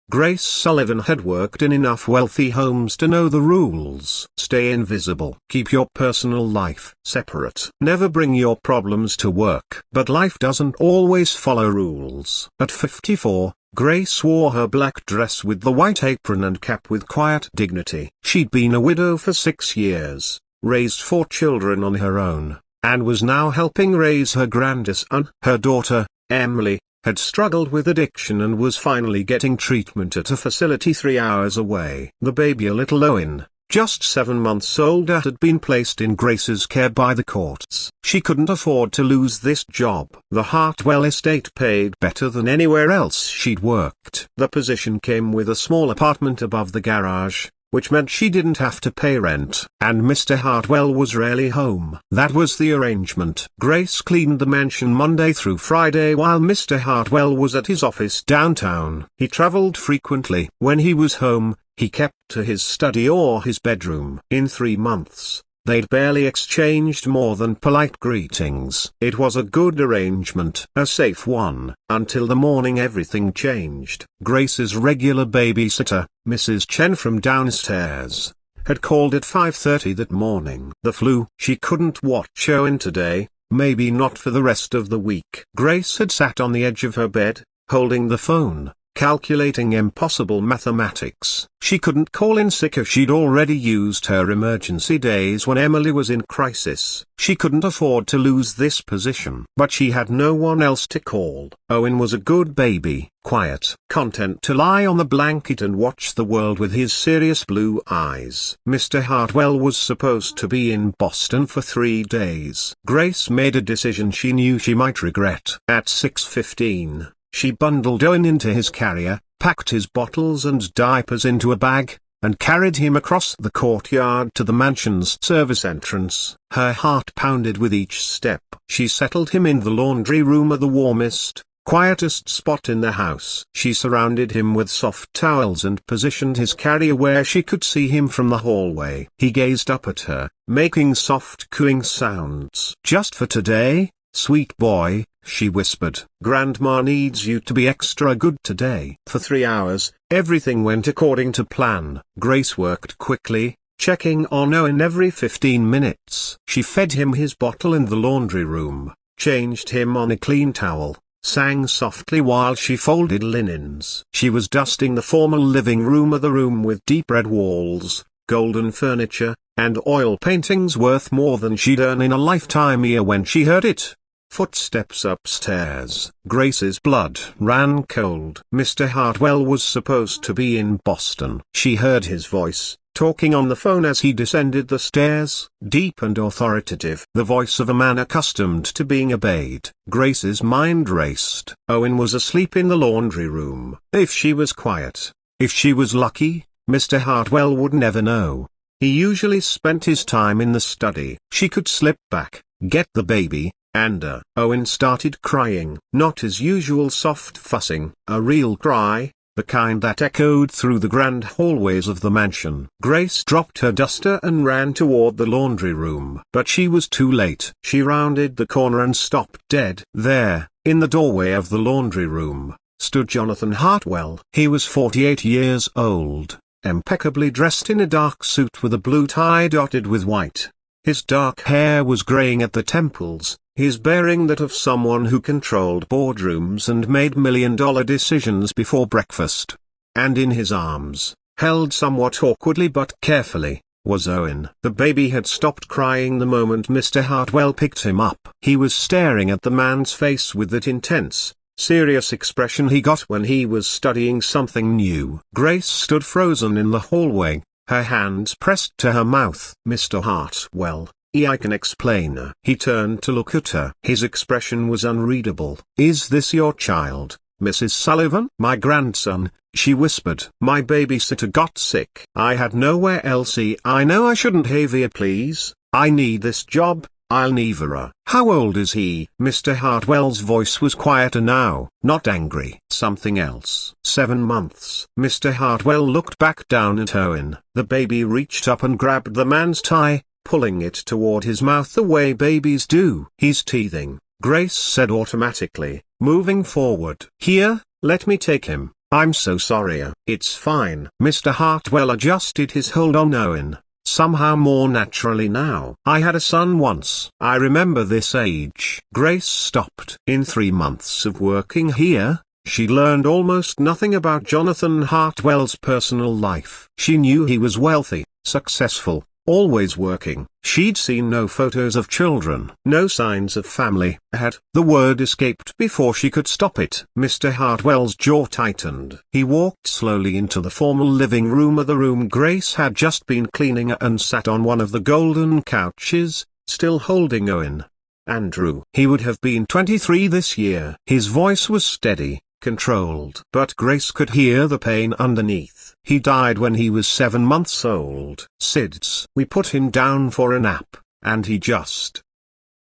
Grace Sullivan had worked in enough wealthy homes to know the rules. Stay invisible. Keep your personal life separate. Never bring your problems to work. But life doesn't always follow rules. At 54, Grace wore her black dress with the white apron and cap with quiet dignity. She'd been a widow for 6 years, raised 4 children on her own, and was now helping raise her grandson. Her daughter, Emily, had struggled with addiction and was finally getting treatment at a facility 3 hours away. The baby, little Owen, just 7 months old, had been placed in Grace's care by the courts. She couldn't afford to lose this job. The Hartwell estate paid better than anywhere else she'd worked. The position came with a small apartment above the garage, which meant she didn't have to pay rent. And Mr. Hartwell was rarely home. That was the arrangement. Grace cleaned the mansion Monday through Friday while Mr. Hartwell was at his office downtown. He traveled frequently. When he was home, he kept to his study or his bedroom. In 3 months, they'd barely exchanged more than polite greetings. It was a good arrangement, a safe one, until the morning everything changed. Grace's regular babysitter, Mrs. Chen from downstairs, had called at 5:30 that morning. The flu. She couldn't watch Owen today, maybe not for the rest of the week. Grace had sat on the edge of her bed, holding the phone, calculating impossible mathematics. She couldn't call in sick if she'd already used her emergency days when Emily was in crisis. She couldn't afford to lose this position. But she had no one else to call. Owen was a good baby, quiet, content to lie on the blanket and watch the world with his serious blue eyes. Mr. Hartwell was supposed to be in Boston for 3 days. Grace made a decision she knew she might regret. At 6:15. She bundled Owen into his carrier, packed his bottles and diapers into a bag, and carried him across the courtyard to the mansion's service entrance. Her heart pounded with each step. She settled him in the laundry room, the warmest, quietest spot in the house. She surrounded him with soft towels and positioned his carrier where she could see him from the hallway. He gazed up at her, making soft cooing sounds. "Just for today, sweet boy," she whispered. "Grandma needs you to be extra good today." For 3 hours, everything went according to plan. Grace worked quickly, checking on Owen every 15 minutes. She fed him his bottle in the laundry room, changed him on a clean towel, sang softly while she folded linens. She was dusting the formal living room, the room with deep red walls, golden furniture, and oil paintings worth more than she'd earn in a lifetime when she heard it. Footsteps upstairs. Grace's blood ran cold. Mr. Hartwell was supposed to be in Boston. She heard his voice, talking on the phone as he descended the stairs, deep and authoritative. The voice of a man accustomed to being obeyed. Grace's mind raced. Owen was asleep in the laundry room. If she was quiet, if she was lucky, Mr. Hartwell would never know. He usually spent his time in the study. She could slip back, get the baby, and Owen started crying. Not his usual soft fussing, a real cry, the kind that echoed through the grand hallways of the mansion. Grace dropped her duster and ran toward the laundry room. But she was too late. She rounded the corner and stopped dead. There, in the doorway of the laundry room, stood Jonathan Hartwell. He was 48 years old, impeccably dressed in a dark suit with a blue tie dotted with white. His dark hair was graying at the temples, his bearing that of someone who controlled boardrooms and made million-dollar decisions before breakfast. And in his arms, held somewhat awkwardly but carefully, was Owen. The baby had stopped crying the moment Mr. Hartwell picked him up. He was staring at the man's face with that intense, serious expression he got when he was studying something new. Grace stood frozen in the hallway, her hands pressed to her mouth. "Mr. Hartwell, I can explain." He turned to look at her. His expression was unreadable. "Is this your child, Mrs. Sullivan?" "My grandson," she whispered. "My babysitter got sick. I had nowhere else. I know I shouldn't have here, please. I need this job. I'll never." "How old is he?" Mr. Hartwell's voice was quieter now, not angry. "Something else." 7 months. Mr. Hartwell looked back down at Owen. The baby reached up and grabbed the man's tie, pulling it toward his mouth the way babies do. "He's teething," Grace said automatically, moving forward. "Here, let me take him." I'm so sorry. It's fine. Mr. Hartwell adjusted his hold on Owen, somehow more naturally now. I had a son once. I remember this age. Grace stopped. In 3 months of working here, she learned almost nothing about Jonathan Hartwell's personal life. She knew he was wealthy, successful, always working. She'd seen no photos of children, no signs of family. The word escaped before she could stop it. Mr. Hartwell's jaw tightened. He walked slowly into the formal living room of the room Grace had just been cleaning and sat on one of the golden couches, still holding Owen. Andrew. He would have been 23 this year. His voice was steady, controlled. But Grace could hear the pain underneath. He died when he was 7 months old. SIDS. We put him down for a nap, and he just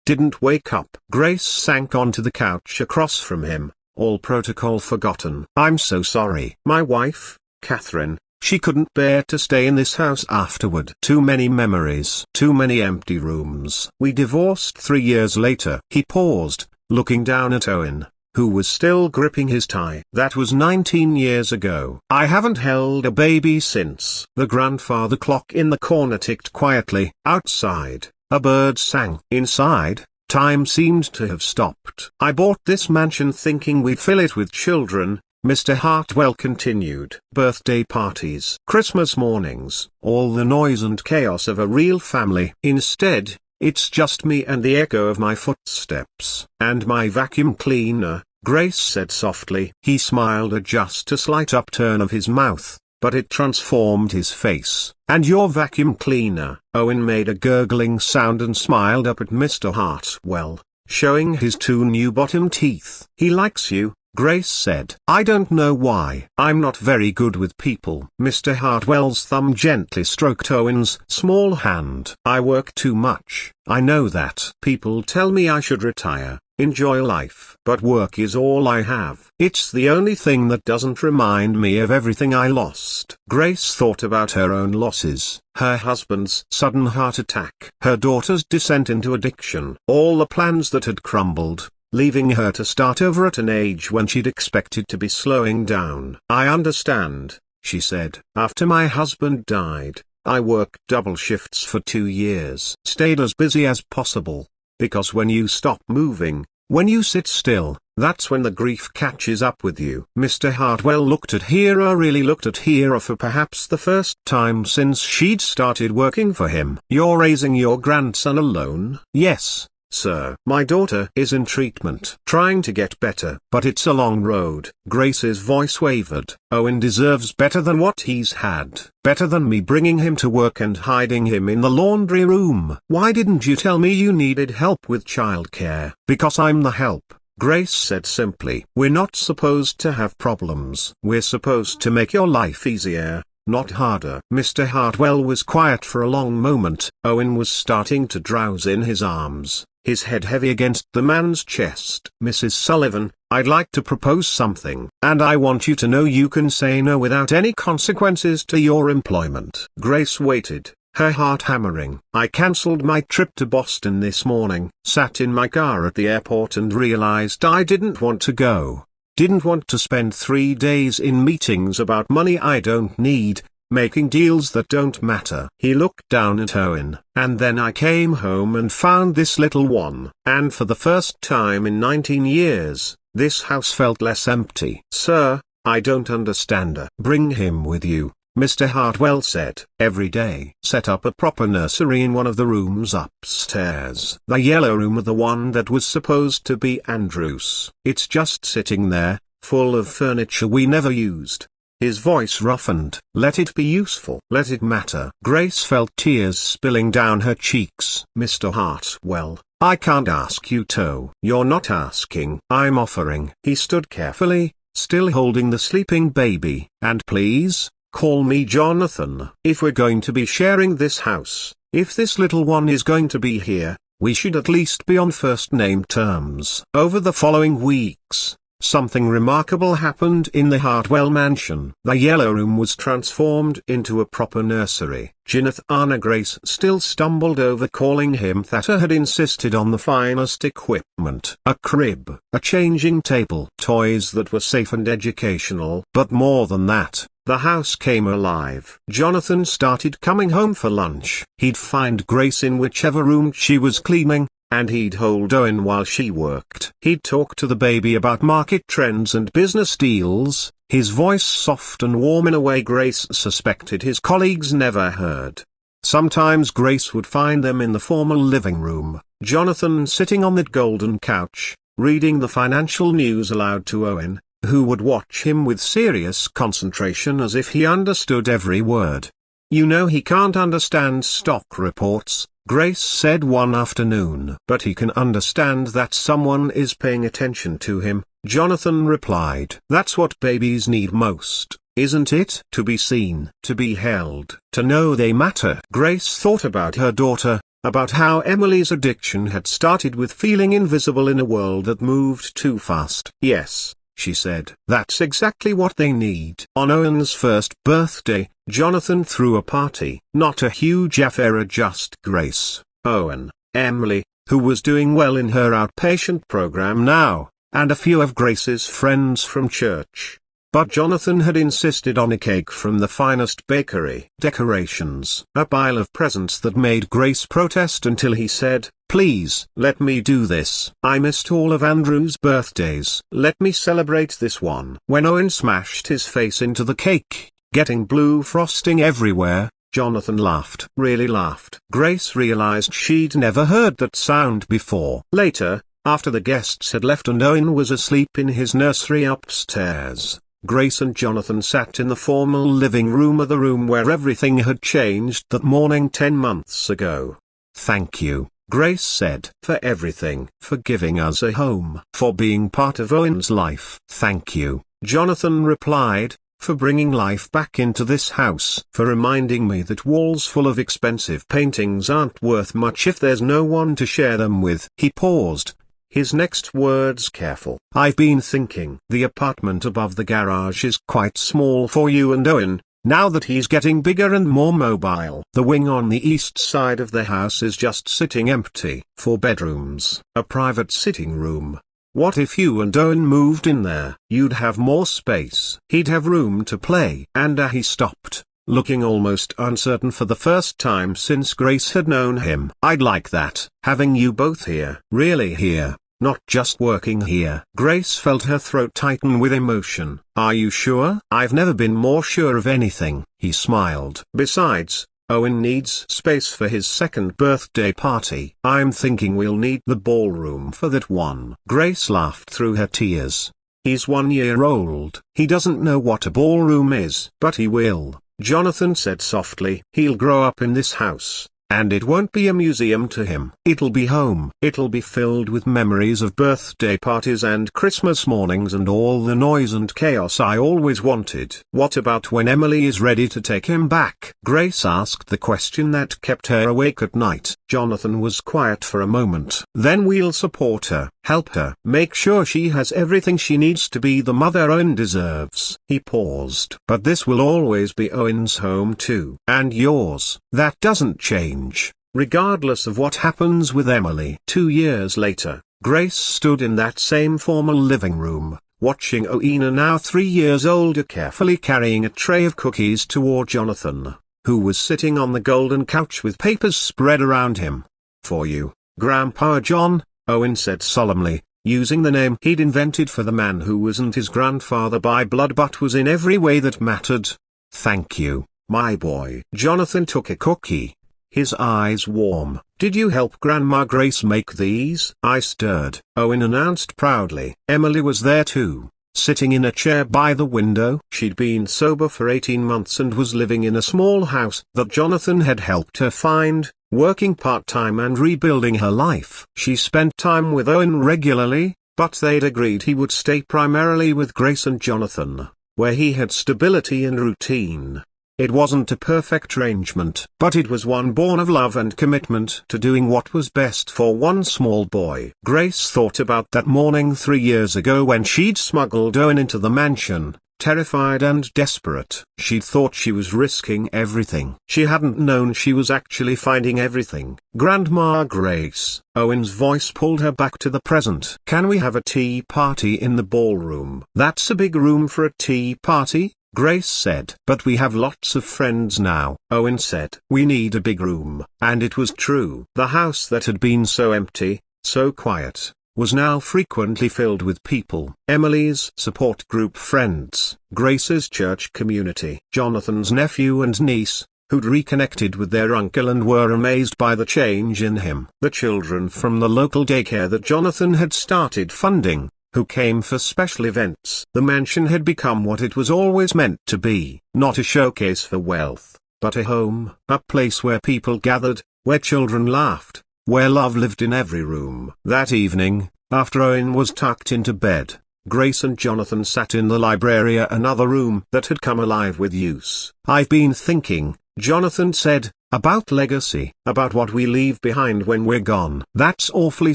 didn't wake up. Grace sank onto the couch across from him, all protocol forgotten. I'm so sorry. My wife, Catherine, she couldn't bear to stay in this house afterward. Too many memories. Too many empty rooms. We divorced 3 years later. He paused, looking down at Owen, who was still gripping his tie. That was 19 years ago. I haven't held a baby since. The grandfather clock in the corner ticked quietly. Outside, a bird sang. Inside, time seemed to have stopped. I bought this mansion thinking we'd fill it with children, Mr. Hartwell continued. Birthday parties, Christmas mornings, all the noise and chaos of a real family. Instead, it's just me and the echo of my footsteps. And my vacuum cleaner, Grace said softly. He smiled at just a slight upturn of his mouth, but it transformed his face. And your vacuum cleaner. Owen made a gurgling sound and smiled up at Mr. Hartwell, showing his 2 new bottom teeth. He likes you, Grace said. I don't know why. I'm not very good with people. Mr. Hartwell's thumb gently stroked Owen's small hand. I work too much. I know that. People tell me I should retire, enjoy life. But work is all I have. It's the only thing that doesn't remind me of everything I lost. Grace thought about her own losses. Her husband's sudden heart attack. Her daughter's descent into addiction. All the plans that had crumbled, leaving her to start over at an age when she'd expected to be slowing down. I understand, she said. After my husband died, I worked double shifts for 2 years. Stayed as busy as possible, because when you stop moving, when you sit still, that's when the grief catches up with you. Mr. Hartwell looked at Hera, really looked at Hera for perhaps the first time since she'd started working for him. You're raising your grandson alone? Yes, sir. My daughter is in treatment, trying to get better, but it's a long road. Grace's voice wavered. Owen deserves better than what he's had. Better than me bringing him to work and hiding him in the laundry room. Why didn't you tell me you needed help with childcare? Because I'm the help, Grace said simply. We're not supposed to have problems. We're supposed to make your life easier, not harder. Mr. Hartwell was quiet for a long moment. Owen was starting to drowse in his arms, his head heavy against the man's chest. Mrs. Sullivan, I'd like to propose something. And I want you to know you can say no without any consequences to your employment. Grace waited, her heart hammering. I cancelled my trip to Boston this morning, sat in my car at the airport and realized I didn't want to go. Didn't want to spend 3 days in meetings about money I don't need, making deals that don't matter. He looked down at Owen. And then I came home and found this little one. And for the first time in 19 years, this house felt less empty. Sir, I don't understand. Bring him with you, Mr. Hartwell said. Every day. Set up a proper nursery in one of the rooms upstairs. The yellow room, the one that was supposed to be Andrew's. It's just sitting there, full of furniture we never used. His voice roughened. Let it be useful. Let it matter. Grace felt tears spilling down her cheeks. Mr. Hartwell, I can't ask you to. You're not asking. I'm offering. He stood carefully, still holding the sleeping baby. And please, call me Jonathan. If we're going to be sharing this house, if this little one is going to be here, we should at least be on first name terms. Over the following weeks, something remarkable happened in the Hartwell mansion. The yellow room was transformed into a proper nursery. Gineth Anna Grace still stumbled over calling him that. Had insisted on the finest equipment. A crib, a changing table, toys that were safe and educational. But more than that, the house came alive. Jonathan started coming home for lunch. He'd find Grace in whichever room she was cleaning, and he'd hold Owen while she worked. He'd talk to the baby about market trends and business deals, his voice soft and warm in a way Grace suspected his colleagues never heard. Sometimes Grace would find them in the formal living room, Jonathan sitting on that golden couch, reading the financial news aloud to Owen, who would watch him with serious concentration as if he understood every word. "You know he can't understand stock reports," Grace said one afternoon. "But he can understand that someone is paying attention to him," Jonathan replied. "That's what babies need most, isn't it? To be seen, to be held, to know they matter." Grace thought about her daughter, about how Emily's addiction had started with feeling invisible in a world that moved too fast. "Yes," she said, "that's exactly what they need." On Owen's first birthday, Jonathan threw a party. Not a huge affair, just Grace, Owen, Emily, who was doing well in her outpatient program now, and a few of Grace's friends from church. But Jonathan had insisted on a cake from the finest bakery. Decorations. A pile of presents that made Grace protest until he said, "Please, let me do this. I missed all of Andrew's birthdays. Let me celebrate this one." When Owen smashed his face into the cake, getting blue frosting everywhere, Jonathan laughed. Really laughed. Grace realized she'd never heard that sound before. Later, after the guests had left and Owen was asleep in his nursery upstairs, Grace and Jonathan sat in the formal living room of the room where everything had changed that morning 10 months ago. "Thank you," Grace said, "for everything, for giving us a home, for being part of Owen's life." "Thank you," Jonathan replied, "for bringing life back into this house, for reminding me that walls full of expensive paintings aren't worth much if there's no one to share them with." He paused, his next words careful. "I've been thinking, the apartment above the garage is quite small for you and Owen, now that he's getting bigger and more mobile. The wing on the east side of the house is just sitting empty. 4 bedrooms, a private sitting room. What if you and Owen moved in there? You'd have more space. He'd have room to play." And he stopped, looking almost uncertain for the first time since Grace had known him. "I'd like that, having you both here. Really here, not just working here." Grace felt her throat tighten with emotion. "Are you sure?" "I've never been more sure of anything," he smiled. "Besides, Owen needs space for his second birthday party. I'm thinking we'll need the ballroom for that one." Grace laughed through her tears. "He's 1 year old. He doesn't know what a ballroom is." "But he will," Jonathan said softly. "He'll grow up in this house, and it won't be a museum to him. It'll be home. It'll be filled with memories of birthday parties and Christmas mornings and all the noise and chaos I always wanted." "What about when Emily is ready to take him back?" Grace asked the question that kept her awake at night. Jonathan was quiet for a moment. "Then we'll support her, help her, make sure she has everything she needs to be the mother Owen deserves." He paused. "But this will always be Owen's home too. And yours. That doesn't change, regardless of what happens with Emily." 2 years later, Grace stood in that same formal living room, watching Oena, now 3 years older, carefully carrying a tray of cookies toward Jonathan, who was sitting on the golden couch with papers spread around him. "For you, Grandpa John," Owen said solemnly, using the name he'd invented for the man who wasn't his grandfather by blood but was in every way that mattered. "Thank you, my boy." Jonathan took a cookie, his eyes warm. "Did you help Grandma Grace make these?" "I stirred," Owen announced proudly. Emily was there too, sitting in a chair by the window. She'd been sober for 18 months and was living in a small house that Jonathan had helped her find, working part-time and rebuilding her life. She spent time with Owen regularly, but they'd agreed he would stay primarily with Grace and Jonathan, where he had stability and routine. It wasn't a perfect arrangement, but it was one born of love and commitment to doing what was best for one small boy. Grace thought about that morning 3 years ago when she'd smuggled Owen into the mansion. Terrified and desperate, she'd thought she was risking everything. She hadn't known she was actually finding everything. Grandma Grace. Owen's voice pulled her back to the present. Can we have a tea party in the ballroom? That's a big room for a tea party, Grace said. But we have lots of friends now, Owen said. We need a big room. And it was true. The house that had been so empty, so quiet, was now frequently filled with people. Emily's support group friends, Grace's church community, Jonathan's nephew and niece, who'd reconnected with their uncle and were amazed by the change in him. The children from the local daycare that Jonathan had started funding, who came for special events. The mansion had become what it was always meant to be, not a showcase for wealth, but a home, a place where people gathered, where children laughed, where love lived in every room. That evening, after Owen was tucked into bed, Grace and Jonathan sat in the library, another room that had come alive with use. I've been thinking, Jonathan said, about legacy, about what we leave behind when we're gone. That's awfully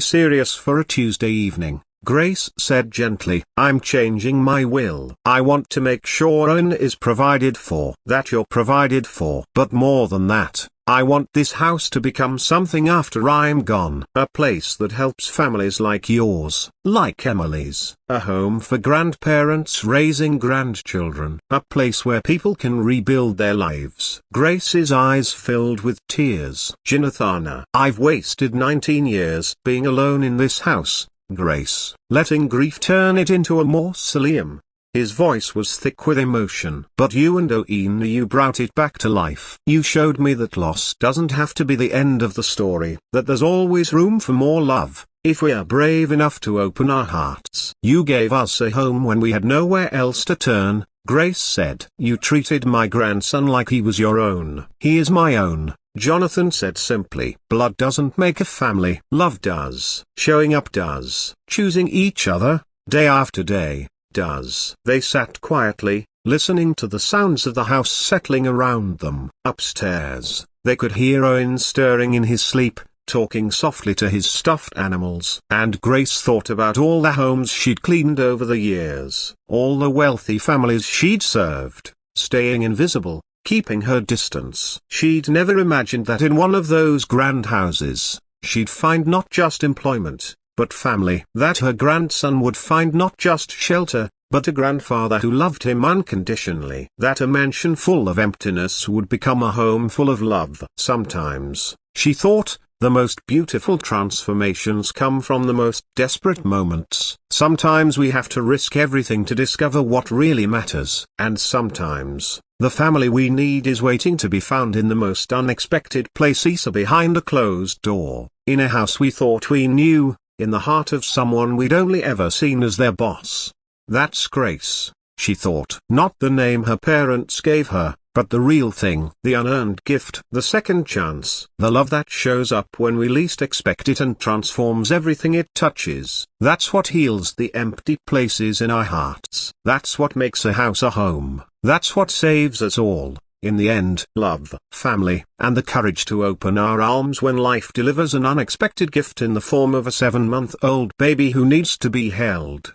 serious for a Tuesday evening, Grace said gently. I'm changing my will. I want to make sure Owen is provided for. That you're provided for. But more than that, I want this house to become something after I'm gone. A place that helps families like yours, like Emily's. A home for grandparents raising grandchildren. A place where people can rebuild their lives. Grace's eyes filled with tears. Jonathan, I've wasted 19 years being alone in this house, Grace, letting grief turn it into a mausoleum. His voice was thick with emotion. But you and Owen, you brought it back to life. You showed me that loss doesn't have to be the end of the story, that there's always room for more love, if we are brave enough to open our hearts. You gave us a home when we had nowhere else to turn, Grace said. You treated my grandson like he was your own. He is my own, Jonathan said simply. Blood doesn't make a family. Love does. Showing up does. Choosing each other, day after day, does. They sat quietly, listening to the sounds of the house settling around them. Upstairs, they could hear Owen stirring in his sleep, talking softly to his stuffed animals. And Grace thought about all the homes she'd cleaned over the years, all the wealthy families she'd served, staying invisible, keeping her distance. She'd never imagined that in one of those grand houses, she'd find not just employment, but family. That her grandson would find not just shelter, but a grandfather who loved him unconditionally. That a mansion full of emptiness would become a home full of love. Sometimes, she thought, the most beautiful transformations come from the most desperate moments. Sometimes we have to risk everything to discover what really matters. And sometimes, the family we need is waiting to be found in the most unexpected places, behind a closed door, in a house we thought we knew, in the heart of someone we'd only ever seen as their boss. That's Grace, she thought. Not the name her parents gave her, but the real thing. The unearned gift. The second chance. The love that shows up when we least expect it and transforms everything it touches. That's what heals the empty places in our hearts. That's what makes a house a home. That's what saves us all. In the end, love, family, and the courage to open our arms when life delivers an unexpected gift in the form of a 7-month-old baby who needs to be held.